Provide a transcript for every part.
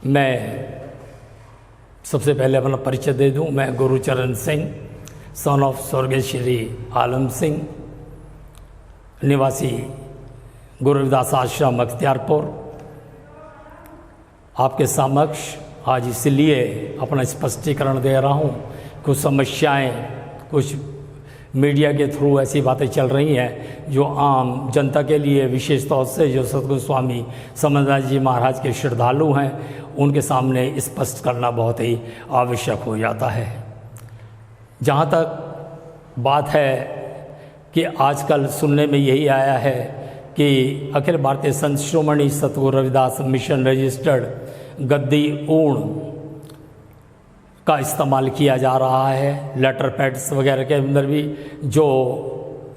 मैं सबसे पहले अपना परिचय दे दूं। मैं गुरुचरण सिंह, सन ऑफ स्वर्गीय श्री आलम सिंह, निवासी गुरु रविदास आश्रम अख्तियारपुर, आपके समक्ष आज इसलिए अपना स्पष्टीकरण दे रहा हूं। कुछ समस्याएं, कुछ मीडिया के थ्रू ऐसी बातें चल रही हैं जो आम जनता के लिए, विशेष तौर से जो सतगुरु स्वामी समन्दास जी महाराज के श्रद्धालु हैं, उनके सामने स्पष्ट करना बहुत ही आवश्यक हो जाता है। जहाँ तक बात है कि आजकल सुनने में यही आया है कि अखिल भारतीय संत शिरोमणि सतगुरु रविदास मिशन रजिस्टर्ड गद्दी ऊण का इस्तेमाल किया जा रहा है, लेटर पैड्स वगैरह के अंदर भी,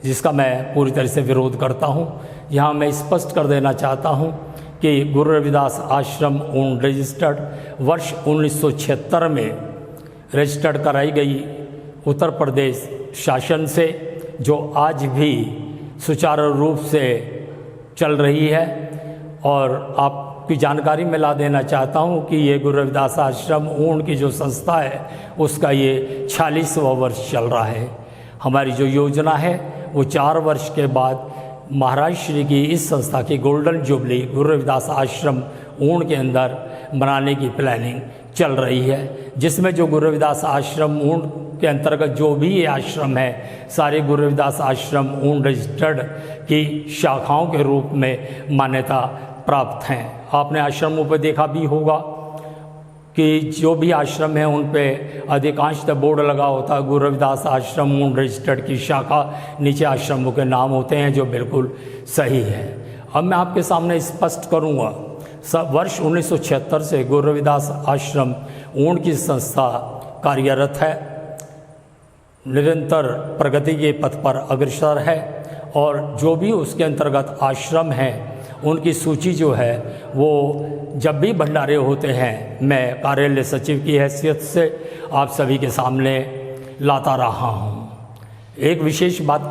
जिसका मैं पूरी तरह से विरोध करता हूं। यहाँ मैं स्पष्ट कर देना चाहता हूं कि गुरु रविदास आश्रम ऊण रजिस्टर्ड वर्ष 1976 में रजिस्टर्ड कराई गई उत्तर प्रदेश शासन से, जो आज भी सुचारू रूप से चल रही है। और आपकी जानकारी में ला देना चाहता हूं कि ये गुरु रविदास आश्रम ऊण की जो संस्था है, उसका ये 46वां वर्ष चल रहा है। हमारी जो योजना है वो 4 वर्ष के बाद महाराज श्री की इस संस्था की गोल्डन जुबली गुरु रविदास आश्रम ऊण के अंदर मनाने की प्लानिंग चल रही है, जिसमें जो गुरु रविदास आश्रम ऊण के अंतर्गत जो भी ये आश्रम है, सारे गुरु रविदास आश्रम ऊण रजिस्टर्ड की शाखाओं के रूप में मान्यता प्राप्त हैं। आपने आश्रमों पर देखा भी होगा कि जो भी आश्रम है उन पे अधिकांशतः बोर्ड लगा होता है गुरु रविदास आश्रम ऊण रजिस्टर्ड की शाखा, नीचे आश्रमों के नाम होते हैं, जो बिल्कुल सही है। अब मैं आपके सामने स्पष्ट करूंगा, वर्ष 1976 से गुरु रविदास आश्रम ऊण की संस्था कार्यरत है, निरंतर प्रगति के पथ पर अग्रसर है, और जो भी उसके अंतर्गत आश्रम हैं उनकी सूची जो है वो जब भी भंडारे होते हैं, मैं कार्यालय सचिव की हैसियत से आप सभी के सामने लाता रहा हूँ। एक विशेष बात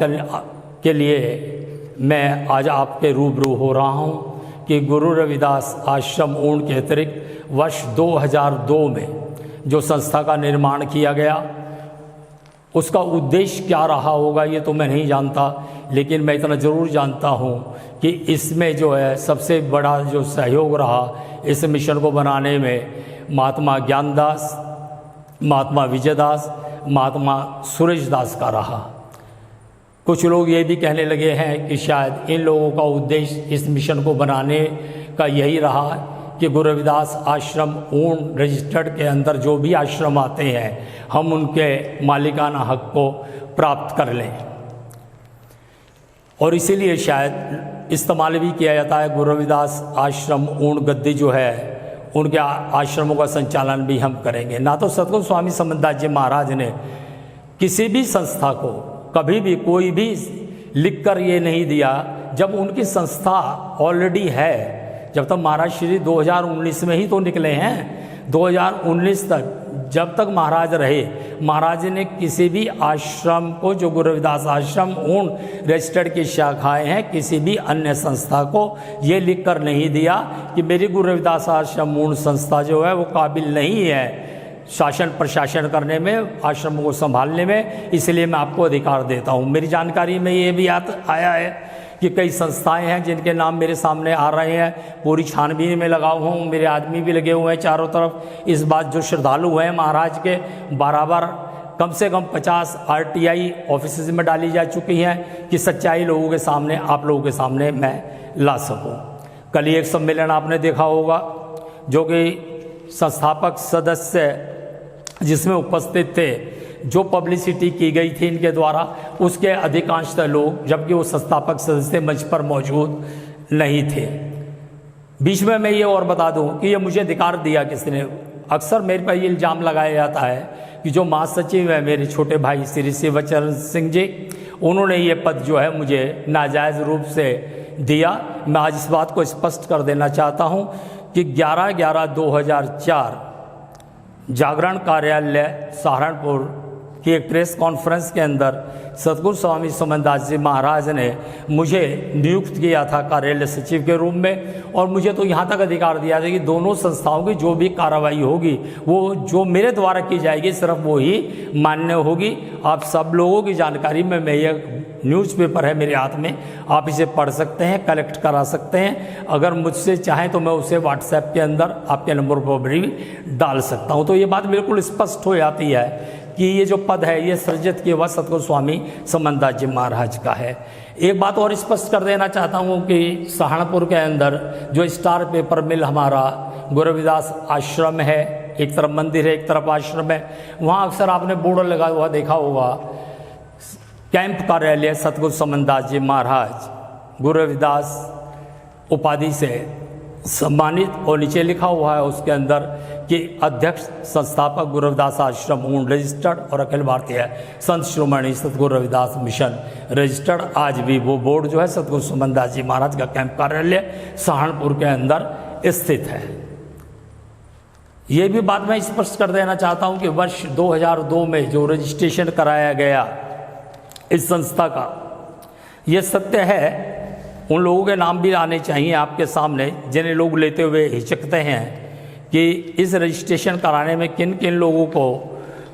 के लिए मैं आज आपके रूबरू हो रहा हूँ कि गुरु रविदास आश्रम ऊण के अतिरिक्त वर्ष 2002 में जो संस्था का निर्माण किया गया, उसका उद्देश्य क्या रहा होगा ये तो मैं नहीं जानता, लेकिन मैं इतना ज़रूर जानता हूँ कि इसमें जो है सबसे बड़ा जो सहयोग रहा इस मिशन को बनाने में महात्मा ज्ञानदास, महात्मा विजयदास, महात्मा सुरेश दास का रहा। कुछ लोग ये भी कहने लगे हैं कि शायद इन लोगों का उद्देश्य इस मिशन को बनाने का यही रहा कि गुरु रविदास आश्रम ऊण रजिस्टर्ड के अंदर जो भी आश्रम आते हैं, हम उनके मालिकाना हक को प्राप्त कर लें, और इसीलिए शायद इस्तेमाल भी किया जाता है। गुरु रविदास आश्रम ऊण गद्दी जो है, उनके आश्रमों का संचालन भी हम करेंगे। ना तो सतगुरु स्वामी समन्दास जी महाराज ने किसी भी संस्था को कभी भी कोई भी लिखकर ये नहीं दिया, जब उनकी संस्था ऑलरेडी है। जब तक महाराज श्री 2019 में ही तो निकले हैं, 2019 तक जब तक महाराज रहे, महाराज ने किसी भी आश्रम को, जो गुरु रविदास आश्रम ऊण रजिस्टर्ड की शाखाएं हैं, किसी भी अन्य संस्था को ये लिख कर नहीं दिया कि मेरी गुरु रविदास आश्रम ऊण संस्था जो है वो काबिल नहीं है शासन प्रशासन करने में, आश्रमों को संभालने में, इसलिए मैं आपको अधिकार देता हूँ। मेरी जानकारी में ये भी आया है कि कई संस्थाएं हैं जिनके नाम मेरे सामने आ रहे हैं, पूरी छानबीन में लगा हुआ हूँ, मेरे आदमी भी लगे हुए हैं चारों तरफ। इस बात जो श्रद्धालु हैं महाराज के, बराबर कम से कम 50 RTI ऑफिस में डाली जा चुकी हैं कि सच्चाई लोगों के सामने, आप लोगों के सामने मैं ला सकूँ। कल ही एक सम्मेलन आपने देखा होगा जो कि संस्थापक सदस्य जिसमें उपस्थित थे, जो पब्लिसिटी की गई थी इनके द्वारा, उसके अधिकांशतः लोग, जबकि वो संस्थापक सदस्य मंच पर मौजूद नहीं थे। बीच में मैं ये और बता दूं कि ये मुझे अधिकार दिया किसने। अक्सर मेरे पर ये इल्ज़ाम लगाया जाता है कि जो महासचिव है मेरे छोटे भाई श्री शिवचरण सिंह जी, उन्होंने ये पद जो है मुझे नाजायज़ रूप से दिया। मैं आज इस बात को स्पष्ट कर देना चाहता हूँ कि 11/11/2004 जागरण कार्यालय सहारनपुर कि एक प्रेस कॉन्फ्रेंस के अंदर सद्गुरु स्वामी समनदास जी महाराज ने मुझे नियुक्त किया था कार्यालय सचिव के रूप में, और मुझे तो यहाँ तक अधिकार दिया था कि दोनों संस्थाओं की जो भी कार्रवाई होगी वो जो मेरे द्वारा की जाएगी सिर्फ वो ही मान्य होगी। आप सब लोगों की जानकारी में मैं ये न्यूज़पेपर है मेरे हाथ में, आप इसे पढ़ सकते हैं, कलेक्ट करा सकते हैं। अगर मुझसे चाहें तो मैं उसे व्हाट्सएप के अंदर आपके नंबर पर भी डाल सकता हूँ। तो ये बात बिल्कुल स्पष्ट हो जाती है कि ये जो पद है ये सृजित किया हुआ सद्गुरु स्वामी समनदास जी महाराज का है। एक बात और स्पष्ट कर देना चाहता हूँ कि सहारनपुर के अंदर जो स्टार पेपर मिल हमारा गुरु रविदास आश्रम है, एक तरफ मंदिर है एक तरफ आश्रम है, वहाँ अक्सर आपने बोर्ड लगा हुआ देखा होगा, कैंप कार्यालय सद्गुरु समनदास जी महाराज गुरु रविदास उपाधि से सम्मानित, और नीचे लिखा हुआ है उसके अंदर कि अध्यक्ष संस्थापक गुरु रविदास आश्रम ऊन रजिस्टर्ड और अखिल भारतीय संत शिरोमणि सतगुरु रविदास मिशन रजिस्टर्ड। आज भी वो बोर्ड जो है सतगुरु समनदास जी महाराज का कैंप कार्यालय सहारनपुर के अंदर स्थित है। ये भी बात मैं स्पष्ट कर देना चाहता हूँ कि वर्ष 2002 में जो रजिस्ट्रेशन कराया गया इस संस्था का, ये सत्य है। उन लोगों के नाम भी आने चाहिए आपके सामने जिन्हें लोग लेते हुए हिचकते हैं कि इस रजिस्ट्रेशन कराने में किन किन लोगों को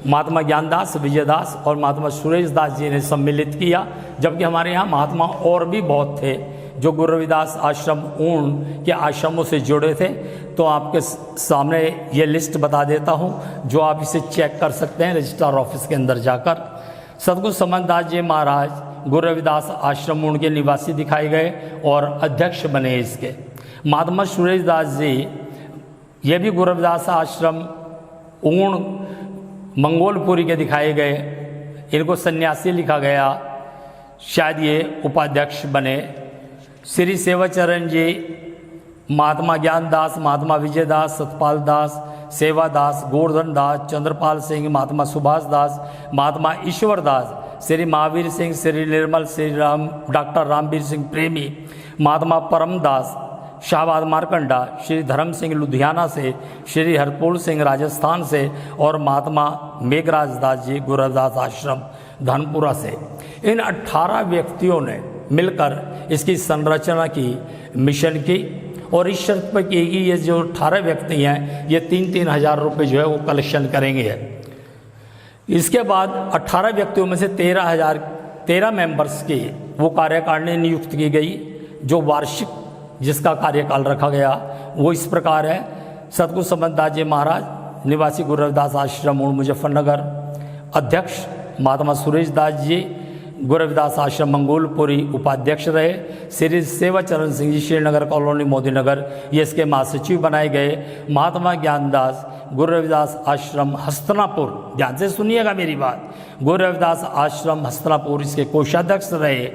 महात्मा ज्ञानदास, विजयदास और महात्मा सुरेश दास जी ने सम्मिलित किया, जबकि हमारे यहाँ महात्मा और भी बहुत थे जो गुरु रविदास आश्रम ऊन के आश्रमों से जुड़े थे। तो आपके सामने ये लिस्ट बता देता हूँ जो आप इसे चेक कर सकते हैं रजिस्ट्रार ऑफिस के अंदर जाकर। सद्गुरु समनदास जी महाराज गुरु रविदास आश्रम ऊन के निवासी दिखाए गए और अध्यक्ष बने इसके। महात्मा सुरेश दास जी ये भी गुरु रविदास आश्रम ऊन मंगोलपुरी के दिखाए गए, इनको सन्यासी लिखा गया, शायद ये उपाध्यक्ष बने। श्री सेवाचरण जी, महात्मा ज्ञानदास, महात्मा विजयदास, सतपाल दास, सेवादास, गोवर्धन दास, चंद्रपाल सिंह, महात्मा सुभाष दास, महात्मा ईश्वर दास, श्री महावीर सिंह, श्री निर्मल, श्री डॉक्टर रामवीर सिंह प्रेमी, महात्मा परमदास, शाहबाद मारकंडा, श्री धर्म सिंह लुधियाना से, श्री हरपूल सिंह राजस्थान से और महात्मा मेघराज दास जी गुरु रविदास आश्रम धनपुरा से। इन 18 व्यक्तियों ने मिलकर इसकी संरचना की, मिशन की, और इस शर्त पर की कि ये जो 18 व्यक्ति हैं ये 3-3 हज़ार रुपये जो है वो कलेक्शन करेंगे। इसके बाद 18 व्यक्तियों में से 13 मेंबर्स की वो कार्यकारिणी नियुक्त की गई, जो वार्षिक जिसका कार्यकाल रखा गया वो इस प्रकार है। सद्गुरु समनदास जी महाराज निवासी गुरु रविदास आश्रम मुजफ्फरनगर, अध्यक्ष महात्मा सुरेश दास जी गुरु रविदास आश्रम मंगोलपुरी उपाध्यक्ष रहे। श्री सेवाचरण सिंह जी श्रीनगर कॉलोनी मोदीनगर ये इसके महासचिव बनाए गए। महात्मा ज्ञानदास गुरु रविदास आश्रम हस्तनापुर, ध्यान से सुनिएगा मेरी बात, गुरु रविदास आश्रम हस्तनापुर इसके कोषाध्यक्ष रहे।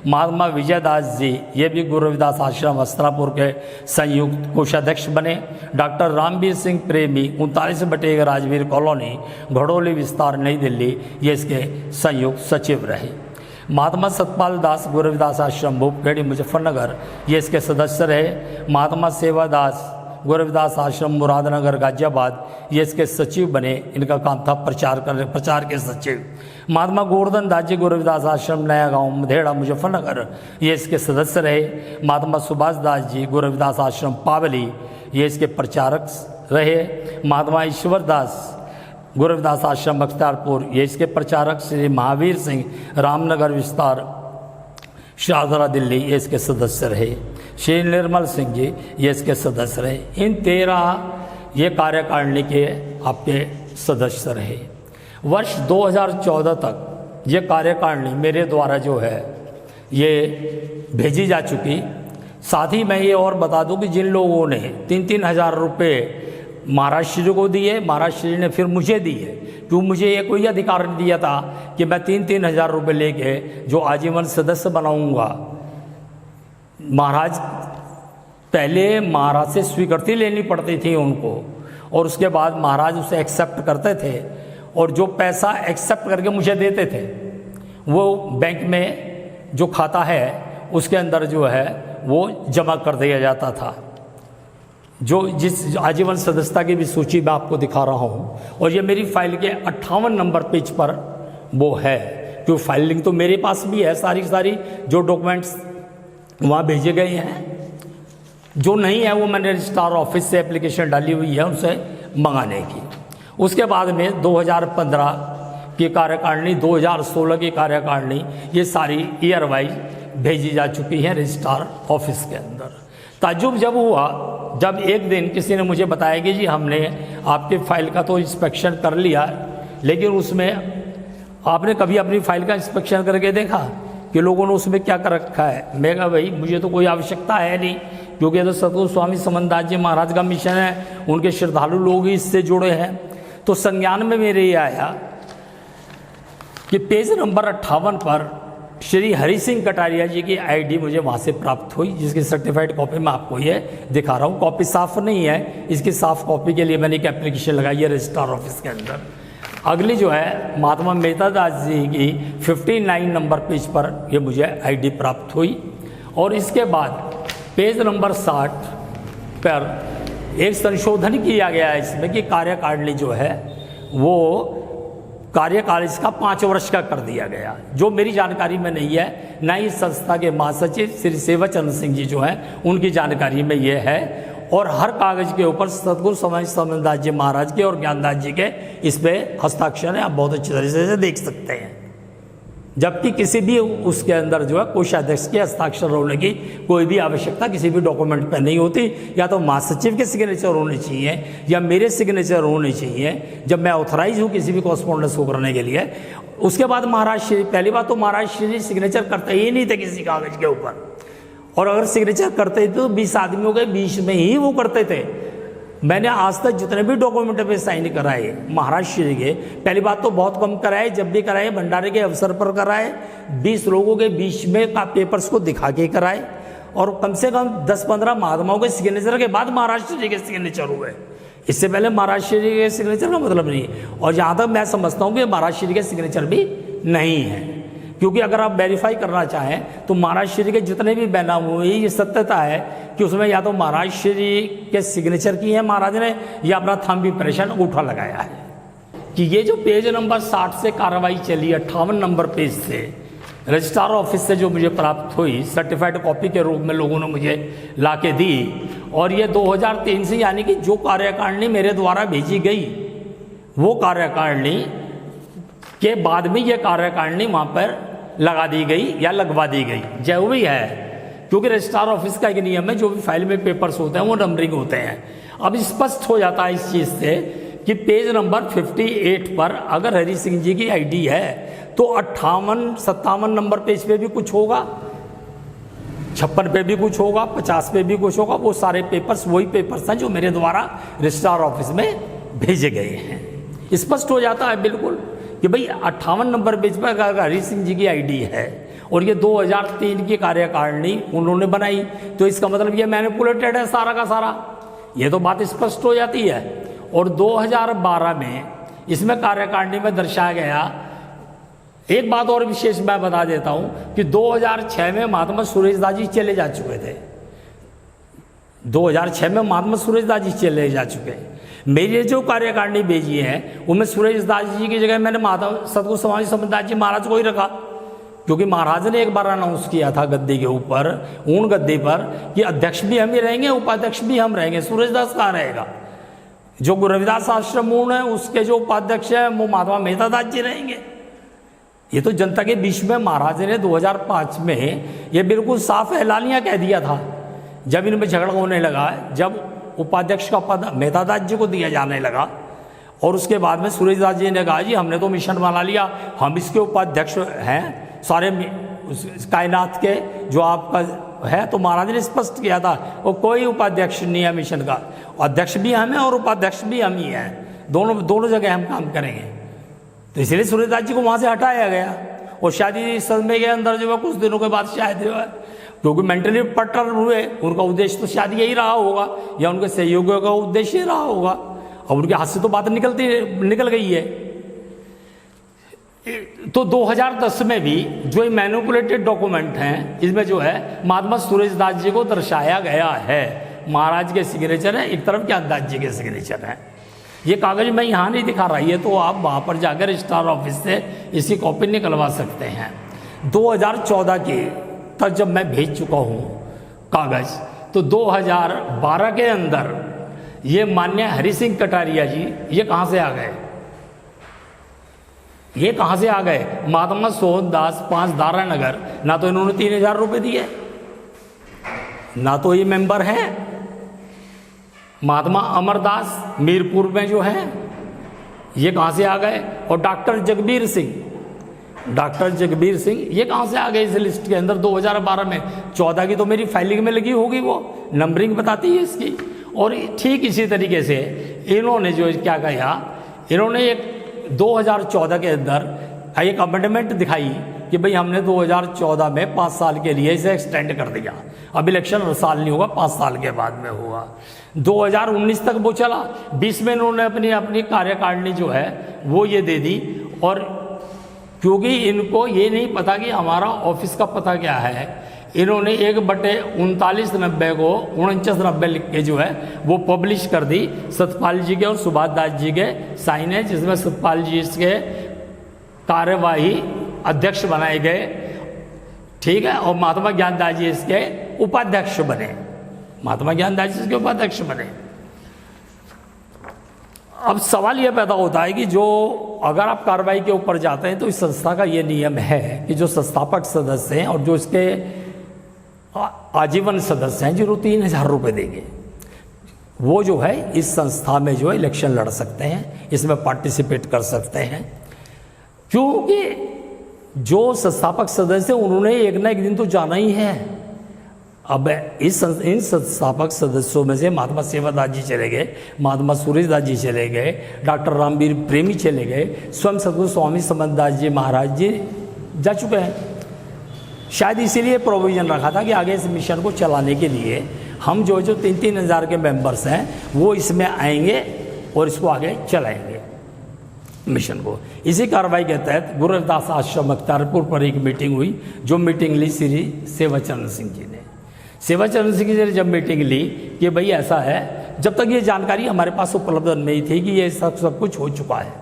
महात्मा विजयदास जी ये भी गुरु रविदास आश्रम हस्तनापुर के संयुक्त कोषाध्यक्ष बने। डॉक्टर रामवीर सिंह प्रेमी 39/1 राजवीर कॉलोनी घड़ोली विस्तार नई दिल्ली ये इसके संयुक्त सचिव रहे। महात्मा सतपाल दास गुरु रविदास आश्रम भूपखेड़ी मुजफ्फरनगर ये इसके सदस्य रहे। महात्मा सेवादास गुरु रविदास आश्रम मुरादनगर गाजियाबाद ये इसके सचिव बने, इनका काम था प्रचार के सचिव। महात्मा गोवर्धन दास जी गुरु रविदास आश्रम नया गांव मधेड़ा मुजफ्फरनगर ये इसके सदस्य रहे। महात्मा सुभाष दास जी गुरु रविदास आश्रम पावली ये इसके प्रचारक रहे। महात्मा ईश्वर दास गुरु रविदास आश्रम बख्तियारपुर ये इसके प्रचारक। श्री महावीर सिंह रामनगर विस्तार शाहदरा दिल्ली ये इसके सदस्य रहे। श्री निर्मल सिंह जी ये इसके सदस्य रहे। इन 13 ये कार्यकारिणी के आपके सदस्य रहे। वर्ष 2014 तक ये कार्यकारिणी मेरे द्वारा जो है ये भेजी जा चुकी। साथ ही मैं ये और बता दूं कि जिन लोगों ने 3-3 हज़ार रुपये महाराज श्री को दिए, महाराज श्री ने फिर मुझे दिए, क्यों मुझे ये कोई अधिकार नहीं दिया था कि मैं 3-3 हज़ार रुपये लेके जो आजीवन सदस्य बनाऊंगा। महाराज पहले महाराज से स्वीकृति लेनी पड़ती थी उनको, और उसके बाद महाराज उसे एक्सेप्ट करते थे, और जो पैसा एक्सेप्ट करके मुझे देते थे वो बैंक में जो खाता है उसके अंदर जो है वो जमा कर दिया जाता था। जो जिस आजीवन सदस्यता की भी सूची मैं आपको दिखा रहा हूँ, और ये मेरी फाइल के 58 नंबर पेज पर वो है, क्योंकि फाइलिंग तो मेरे पास भी है सारी जो डॉक्यूमेंट्स वहाँ भेजे गए हैं। जो नहीं है वो मैंने रजिस्ट्रार ऑफिस से एप्लीकेशन डाली हुई है उनसे मंगाने की। उसके बाद में 2015 की कार्यकारिणी, 2016 की कार्यकारिणी, ये सारी ईयर वाइज भेजी जा चुकी है रजिस्ट्रार ऑफिस के अंदर। ताज्जुब जब हुआ जब एक दिन किसी ने मुझे बताया कि जी हमने आपके फाइल का तो इंस्पेक्शन कर लिया, लेकिन उसमें आपने कभी अपनी फाइल का इंस्पेक्शन करके देखा कि लोगों ने उसमें क्या कर रखा है। मैं कहा भाई मुझे तो कोई आवश्यकता है नहीं, क्योंकि तो सतगुरु स्वामी समनदास जी महाराज का मिशन है, उनके श्रद्धालु लोग ही इससे जुड़े हैं। तो संज्ञान में मेरे ये आया कि पेज नंबर 58 पर श्री हरि सिंह कटारिया जी की आईडी मुझे वहाँ से प्राप्त हुई, जिसकी सर्टिफाइड कॉपी मैं आपको ये दिखा रहा हूँ। कॉपी साफ नहीं है, इसकी साफ कॉपी के लिए मैंने एक एप्लीकेशन लगाई है रजिस्ट्रार ऑफिस के अंदर। अगली जो है महात्मा मेहता दास जी की 59 नंबर पेज पर ये मुझे आईडी प्राप्त हुई। और इसके बाद पेज नंबर 60 पर एक संशोधन किया गया है इसमें कि कार्यकारिणी जो है वो कार्यकाल इसका 5 वर्ष का कर दिया गया, जो मेरी जानकारी में नहीं है, न ही संस्था के महासचिव श्री सेवाचंद सिंह जी जो हैं उनकी जानकारी में ये है। और हर कागज के ऊपर सतगुरु स्वामी समनदास जी महाराज के और ज्ञानदास जी के इस पे हस्ताक्षर है, आप बहुत अच्छी तरह से देख सकते हैं। जबकि किसी भी उसके अंदर जो है कोषाध्यक्ष के हस्ताक्षर होने की कोई भी आवश्यकता किसी भी डॉक्यूमेंट पर नहीं होती। या तो महासचिव के सिग्नेचर होने चाहिए या मेरे सिग्नेचर होने चाहिए जब मैं ऑथराइज हूँ किसी भी कॉरस्पॉन्डेंस को करने के लिए। उसके बाद महाराज श्री, पहली बात तो महाराज श्री सिग्नेचर करते ही नहीं थे किसी कागज के ऊपर, और अगर सिग्नेचर करते थे तो 20 आदमियों के बीच में ही वो करते थे। मैंने आज तक जितने भी डॉक्यूमेंट पे साइन कराए महाराज श्री के, पहली बात तो बहुत कम कराए, जब भी कराए भंडारे के अवसर पर कराए, 20 लोगों के बीच में का पेपर्स को दिखा के कराए, और कम से कम 10-15 महात्माओं के सिग्नेचर के बाद महाराज श्री के सिग्नेचर हुए। इससे पहले महाराज श्री के सिग्नेचर का मतलब नहीं। और जहाँ तक मैं समझता हूँ कि महाराज श्री के सिग्नेचर भी नहीं है, क्योंकि अगर आप वेरीफाई करना चाहें तो महाराज श्री के जितने भी बैनर हुए ये सत्यता है कि उसमें या तो महाराज श्री के सिग्नेचर की है महाराज ने, या अपना थंब इंप्रेशन अंगूठा लगाया है। कि ये जो पेज नंबर 60 से कार्रवाई चली 58 नंबर पेज से रजिस्ट्रार ऑफिस से जो मुझे प्राप्त हुई सर्टिफाइड कॉपी के रूप में लोगों ने मुझे ला के दी, और ये 2003 से, यानी कि जो कार्यकारिणी मेरे द्वारा भेजी गई वो कार्यकारिणी के बाद में ये कार्यकारिणी वहाँ पर लगा दी गई या लगवा दी गई, जरूरी है। क्योंकि रजिस्ट्रार ऑफिस का एक नियम है, जो भी फाइल में पेपर्स होते हैं वो नंबरिंग होते हैं। अब स्पष्ट हो जाता है इस चीज़ से कि पेज नंबर 58 पर अगर हरि सिंह जी की आईडी है तो 58-57 नंबर पेज पे भी कुछ होगा, 56 पे भी कुछ होगा, 50 पे भी कुछ होगा। वो सारे पेपर्स वही पेपर्स हैं जो मेरे द्वारा रजिस्ट्रार ऑफिस में भेजे गए हैं। स्पष्ट हो जाता है बिल्कुल कि भाई 58 नंबर पेज पर अगर हरि सिंह जी की आईडी है और ये 2003 की कार्यकारिणी उन्होंने बनाई, तो इसका मतलब ये मैनिपुलेटेड है सारा का सारा, ये तो बात स्पष्ट हो जाती है। और 2012 में इसमें कार्यकारिणी में दर्शाया गया, एक बात और विशेष मैं बता देता हूं कि 2006 में महात्मा सुरेशदास जी चले जा चुके थे। 2006 में महात्मा सुरेशदास जी चले जा चुके हैं। मेरी जो कार्यकारिणी भेजी है उनमें सुरेशदास जी की जगह मैंने महात्मा सतगुरु स्वामी समनदास जी महाराज को ही रखा, क्योंकि महाराज ने एक बार अनाउंस किया था गद्दी के ऊपर, ऊन गद्दी पर, कि अध्यक्ष भी हम ही रहेंगे, उपाध्यक्ष भी हम रहेंगे। सुरेशदास कहाँ रहेगा? जो गुरु रविदास आश्रम ऊन है उसके जो उपाध्यक्ष है वो महात्मा मेहता दास जी रहेंगे। ये तो जनता के बीच में महाराज ने 2005 में ये बिल्कुल साफ एलानिया कह दिया था, जब इनमें झगड़ा होने लगा, जब उपाध्यक्ष का पद मेहता दास जी को दिया जाने लगा, और उसके बाद में सुरेशदास जी ने कहा जी हमने तो मिशन बना लिया, हम इसके उपाध्यक्ष हैं सारे कायनात के जो आपका है। तो महाराज ने स्पष्ट किया था वो कोई उपाध्यक्ष नहीं है मिशन का, अध्यक्ष भी हम हैं और उपाध्यक्ष भी हम ही हैं, दोनों जगह हम काम करेंगे। तो इसलिए सूर्यदास जी को वहाँ से हटाया गया, और शादी सदमे के अंदर जो है कुछ दिनों के बाद शायद जो है क्योंकि मेंटली पट्टर हुए, उनका उद्देश्य तो शायद यही रहा होगा या उनके सहयोगियों का उद्देश्य ही रहा होगा, और उनके हाथ से तो बात निकल गई है। तो 2010 में भी जो मैनिपुलेटेड डॉक्यूमेंट हैं इसमें जो है महात्मा सुरेशदास जी को दर्शाया गया है, महाराज के सिग्नेचर है, एक तरफ ज्ञानदास जी के सिग्नेचर है। ये कागज़ मैं यहाँ नहीं दिखा रहा, ये तो आप वहाँ पर जाकर रजिस्ट्रार ऑफिस से इसकी कॉपी निकलवा सकते हैं। 2014 की तक जब मैं भेज चुका हूँ कागज़, तो 2012 के अंदर ये माननीय हरि सिंह कटारिया जी ये कहाँ से आ गए? ये कहाँ से आ गए? महात्मा सोहन दास 5 दारा नगर, ना तो इन्होंने 3000 रुपये दिए, ना तो ये मेंबर हैं। महात्मा अमरदास मीरपुर में जो है ये कहाँ से आ गए? और डॉक्टर जगबीर सिंह ये कहाँ से आ गए इस लिस्ट के अंदर? 2012 में, 14 की तो मेरी फाइलिंग में लगी होगी, वो नंबरिंग बताती है इसकी। और ठीक इसी तरीके से इन्होंने जो क्या कहा, इन्होंने एक 2014 के अंदर एक अमेंडमेंट दिखाई कि भाई हमने 2014 में 5 साल के लिए इसे एक्सटेंड कर दिया। अब इलेक्शन हर साल नहीं होगा, 5 साल के बाद में हुआ। 2019 तक वो चला। 20 में इन्होंने अपनी कार्यकारिणी जो है वो ये दे दी। और क्योंकि इनको ये नहीं पता कि हमारा ऑफिस का पता क्या है, इन्होंने 1/3990 को 4990 लिख के जो है वो पब्लिश कर दी। सतपाल जी के और सुभाष दास जी के साइन है, जिसमें सतपाल जी इसके कार्यवाही अध्यक्ष बनाए गए, ठीक है, और महात्मा ज्ञानदास जी इसके उपाध्यक्ष बने। अब सवाल यह पैदा होता है कि जो अगर आप कार्रवाई के ऊपर जाते हैं तो इस संस्था का ये नियम है कि जो संस्थापक सदस्य हैं और जो इसके आजीवन सदस्य हैं जिन्होंने 3000 रुपये देंगे, वो जो है इस संस्था में जो है इलेक्शन लड़ सकते हैं, इसमें पार्टिसिपेट कर सकते हैं। क्योंकि जो संस्थापक सदस्य उन्होंने एक ना एक दिन तो जाना ही है। अब इन संस्थापक सदस्यों में से महात्मा सेवादास जी चले गए, महात्मा सूरजदास जी चले गए, डॉक्टर रामवीर प्रेमी चले गए, स्वयं सदगुरु स्वामी समर्थदास जी महाराज जी जा चुके हैं। शायद इसीलिए प्रोविज़न रखा था कि आगे इस मिशन को चलाने के लिए हम जो 3-3 हज़ार के मेंबर्स हैं वो इसमें आएंगे और इसको आगे चलाएंगे मिशन को। इसी कार्रवाई के तहत गुरु रविदास आश्रम अख्तियारपुर पर एक मीटिंग हुई, जो मीटिंग ली श्री सेवाचरण सिंह जी ने। सेवाचरण सिंह जी ने जब मीटिंग ली कि भाई ऐसा है, जब तक ये जानकारी हमारे पास उपलब्ध नहीं थी कि ये सब कुछ हो चुका है,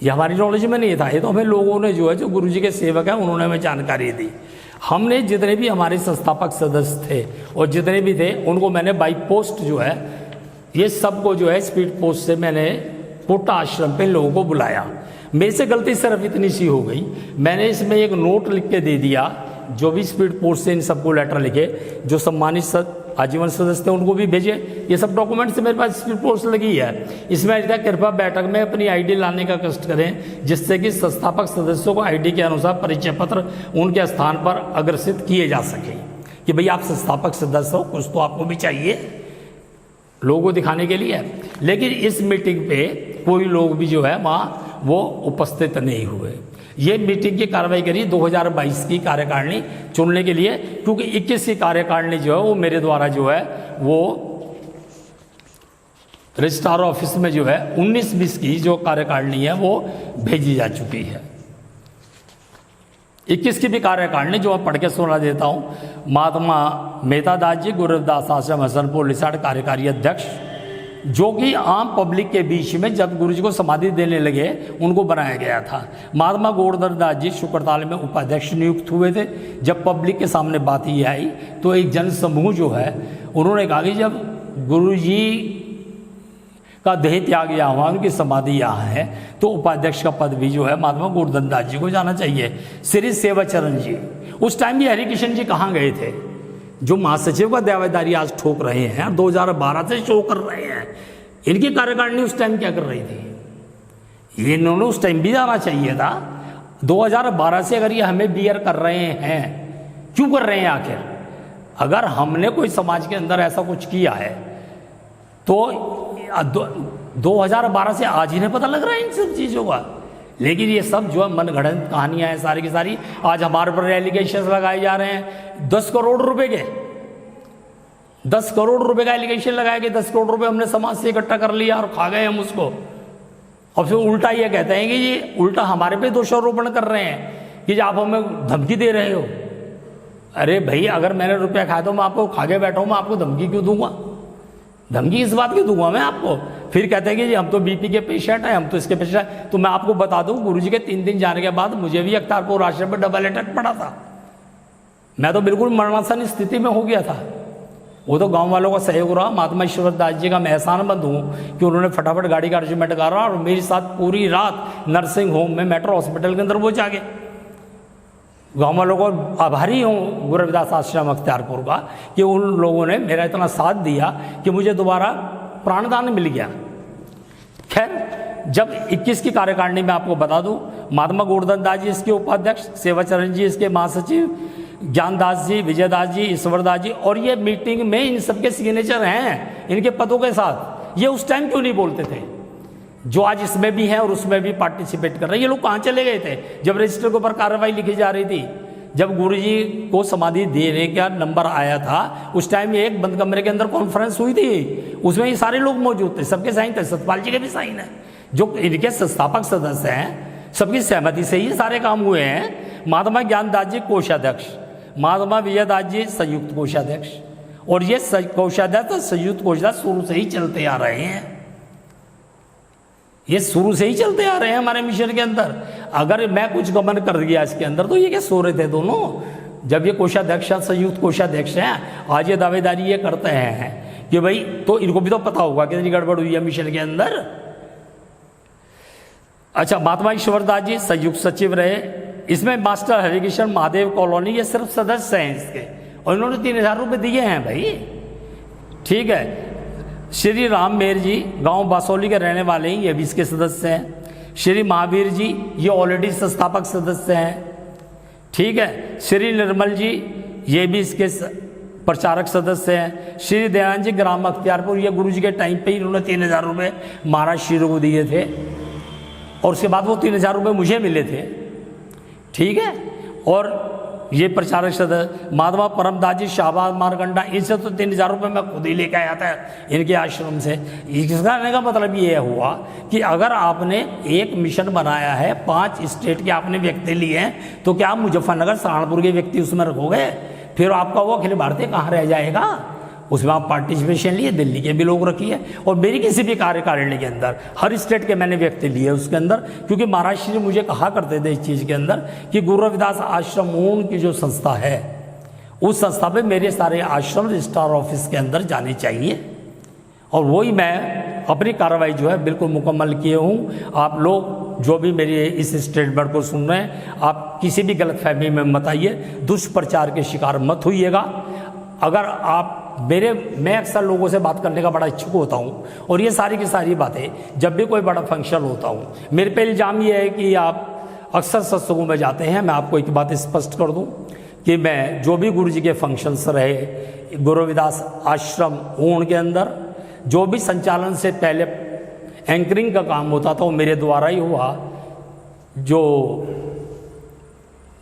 ये हमारी नॉलेज में नहीं था। ये तो हमें लोगों ने जो है, जो गुरु जी के सेवक हैं उन्होंने हमें जानकारी दी। हमने जितने भी हमारे संस्थापक सदस्य थे और जितने भी थे उनको मैंने बाई पोस्ट जो है ये सबको जो है स्पीड पोस्ट से मैंने पोटा आश्रम पे लोगों को बुलाया। मेरे से गलती सिर्फ इतनी सी हो गई, मैंने इसमें एक नोट लिख के दे दिया, जो भी स्पीड पोस्ट से इन सबको लेटर लिखे, जो सम्मानित आजीवन सदस्य थे उनको भी भेजे। ये सब डॉक्यूमेंट्स मेरे पास स्पीड पोस्ट लगी है। इसमें कृपया बैठक में अपनी आईडी लाने का कष्ट करें, जिससे कि संस्थापक सदस्यों को आईडी के अनुसार परिचय पत्र उनके स्थान पर अग्रसित किए जा सके कि भाई आप संस्थापक सदस्य हो, कुछ तो आपको भी चाहिए लोगों को दिखाने के लिए। लेकिन इस मीटिंग पे कोई लोग भी जो है वहाँ वो उपस्थित नहीं हुए। ये मीटिंग की कार्रवाई करी 2022 की कार्यकारिणी चुनने के लिए, क्योंकि 21 की कार्यकारिणी जो है वो मेरे द्वारा जो है वो रजिस्ट्रार ऑफिस में जो है 19-20 की जो कार्यकारिणी है वो भेजी जा चुकी है। 21 की भी कार्यकारिणी जो मैं पढ़ के सुना देता हूँ। महात्मा मेहता दास जी गुरु रविदास आश्रम हसनपुर लिसाड़ कार्यकारी अध्यक्ष, जो कि आम पब्लिक के बीच में जब गुरु जी को समाधि देने लगे उनको बनाया गया था। महात्मा गोवर्धन दास जी शुक्रताल में उपाध्यक्ष नियुक्त हुए थे। जब पब्लिक के सामने बात ये आई तो एक जन समूह जो है उन्होंने कहा कि जब गुरु जी का देह त्याग यहाँ हुआ, उनकी समाधि यहाँ है, तो उपाध्यक्ष का पद भी जो है महात्मा गोवर्धन दास जी को जाना चाहिए। श्री सेवाचरण जी उस टाइम भी हरिकृष्ण जी कहाँ गए थे, जो महासचिव का दावेदारी आज ठोक रहे हैं, 2012 से शो कर रहे हैं। इनकी कार्यकारिणी उस टाइम क्या कर रही थी? ये इन्होंने उस टाइम भी जाना चाहिए था। 2012 से अगर ये हमें बियर कर रहे हैं, क्यों कर रहे हैं आखिर? अगर हमने कोई समाज के अंदर ऐसा कुछ किया है तो 2012 से आज ही नहीं पता लग रहा है इन सब चीज़ों का। लेकिन ये सब जो है मनगढ़ंत कहानियां हैं सारी की सारी। आज हमारे पर एलिगेशन लगाए जा रहे हैं 10 करोड़ रुपए के, 10 करोड़ रुपए का एलिगेशन लगाया कि 10 करोड़ रुपए हमने समाज से इकट्ठा कर लिया और खा गए हम उसको। और फिर उल्टा ये कहते हैं कि ये उल्टा हमारे पे दोषारोपण कर रहे हैं कि आप हमें धमकी दे रहे हो। अरे भाई, अगर मैंने रुपया खाया तो मैं आपको खा के बैठा हूँ, मैं आपको धमकी क्यों दूंगा? धमकी इस बात की दूंगा मैं आपको, फिर कहते हैं कि जी हम तो बीपी के पेशेंट हैं, हम तो इसके पेशेंट हैं। तो मैं आपको बता दूं, गुरुजी के 3 दिन जाने के बाद मुझे भी अख्तियारपुर आश्रम में डबल अटैक पड़ा था। मैं तो बिल्कुल मरणासन स्थिति में हो गया था। वो तो गांव वालों का सहयोग रहा। महात्मा ईश्वर दास जी का मैं एहसानमंद हूँ कि उन्होंने फटाफट गाड़ी का अरेंजमेंट करा और मेरे साथ पूरी रात नर्सिंग होम में मेट्रो हॉस्पिटल के अंदर वो जाके। गाँव वालों को आभारी हूँ गुरु रविदास आश्रम अख्तियारपुर का कि उन लोगों ने मेरा इतना साथ दिया कि मुझे दोबारा प्राणदान मिल गया। खैर, जब 21 की कार्यकारिणी में आपको बता दूं, महात्मा गोवर्धन दास जी इसके उपाध्यक्ष, सेवाचरण जी इसके महासचिव, ज्ञानदास जी, विजयदास जी, ईश्वरदास जी, और ये मीटिंग में इन सबके सिग्नेचर हैं इनके पदों के साथ। ये उस टाइम क्यों नहीं बोलते थे? जो आज इसमें भी हैं और उसमें भी पार्टिसिपेट कर रहे हैं। ये लोग कहाँ चले गए थे जब रजिस्टर के ऊपर कार्रवाई लिखी जा रही थी? जब गुरुजी को समाधि देने का नंबर आया था, उस टाइम एक बंद कमरे के अंदर कॉन्फ्रेंस हुई थी, उसमें ये सारे लोग मौजूद थे, सबके साइन थे, सतपाल जी के भी साइन है, जो इनके संस्थापक सदस्य हैं, सबकी सहमति से ही सारे काम हुए हैं। महात्मा ज्ञानदास जी कोषाध्यक्ष, महात्मा विजयदास जी संयुक्त कोषाध्यक्ष, और ये कोषाध्यक्ष और संयुक्त कोषाध्यक्ष शुरू से ही चलते आ रहे हैं। ये शुरू से ही चलते आ रहे हैं हमारे मिशन के अंदर। अगर मैं कुछ गमन कर दिया इसके अंदर तो ये क्या सो रहे थे दोनों? जब ये कोषाध्यक्ष संयुक्त कोषाध्यक्ष हैं, आज ये दावेदारी ये करते हैं कि भाई, तो इनको भी तो पता होगा कितनी गड़बड़ हुई है मिशन के अंदर। अच्छा, महात्मा ईश्वरदास जी संयुक्त सचिव रहे। इसमें मास्टर हरिकृष्ण महादेव कॉलोनी, ये सिर्फ सदस्य हैं इसके, और इन्होंने 3000 रुपये दिए हैं भाई। ठीक है। श्री राम मेहर जी गांव बासोली के रहने वाले हैं, ये भी इसके सदस्य हैं। श्री महावीर जी ये ऑलरेडी संस्थापक सदस्य हैं। ठीक है। श्री निर्मल जी ये भी इसके प्रचारक सदस्य हैं। श्री दयानंद जी ग्राम अख्तियारपुर, ये गुरु जी के टाइम पे ही इन्होंने 3000 रुपये महाराज श्री को दिए थे, और उसके बाद वो 3000 रुपये मुझे मिले थे। ठीक है। और ये प्रचारक सदस्य महात्मा परमदास जी, शाहबाज मारकंडा, इनसे तो 3000 रुपये मैं खुद ही लेके आया था इनके आश्रम से। इसका कहने का मतलब ये हुआ कि अगर आपने एक मिशन बनाया है, 5 स्टेट के आपने व्यक्ति लिए हैं, तो क्या आप मुजफ्फरनगर सहारनपुर के व्यक्ति उसमें रखोगे? फिर आपका वो अखिल भारतीय कहाँ रह जाएगा? उसमें आप पार्टिसिपेशन लिए, दिल्ली के भी लोग रखिए, और मेरी किसी भी कार्यकारिणी के अंदर हर स्टेट के मैंने व्यक्ति लिए उसके अंदर, क्योंकि महाराज श्री मुझे कहा करते थे इस चीज़ के अंदर कि गुरु रविदास आश्रम ऊन की जो संस्था है, उस संस्था पे मेरे सारे आश्रम रजिस्ट्रार ऑफिस के अंदर जाने चाहिए, और वही मैं अपनी कार्रवाई जो है बिल्कुल मुकम्मल किए हूँ। आप लोग जो भी मेरे इस स्टेटमेंट को सुन रहे हैं, आप किसी भी गलतफहमी में मत आइए, दुष्प्रचार के शिकार मत होइएगा। अगर आप मैं अक्सर लोगों से बात करने का बड़ा इच्छुक होता हूँ, और ये सारी की सारी बातें जब भी कोई बड़ा फंक्शन होता हूँ, मेरे पे इल्ज़ाम ये है कि आप अक्सर सत्संगों में जाते हैं। मैं आपको एक बात स्पष्ट कर दूँ कि मैं जो भी गुरु जी के फंक्शंस रहे गुरु रविदास आश्रम ऊन के अंदर, जो भी संचालन से पहले एंकरिंग का काम होता था वो मेरे द्वारा ही हुआ। जो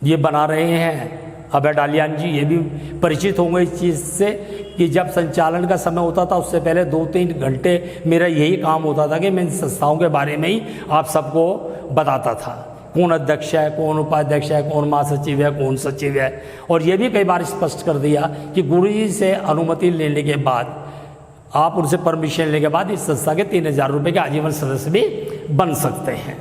ये बना रहे हैं अभय डालियान जी, ये भी परिचित होंगे इस चीज़ से कि जब संचालन का समय होता था उससे पहले 2-3 घंटे मेरा यही काम होता था कि मैं इन संस्थाओं के बारे में ही आप सबको बताता था, कौन अध्यक्ष है, कौन उपाध्यक्ष है, कौन महासचिव है, कौन सचिव है। और ये भी कई बार स्पष्ट कर दिया कि गुरु जी से अनुमति लेने के बाद, आप उनसे परमिशन लेने के बाद इस संस्था के 3000 रुपये के आजीवन सदस्य भी बन सकते हैं।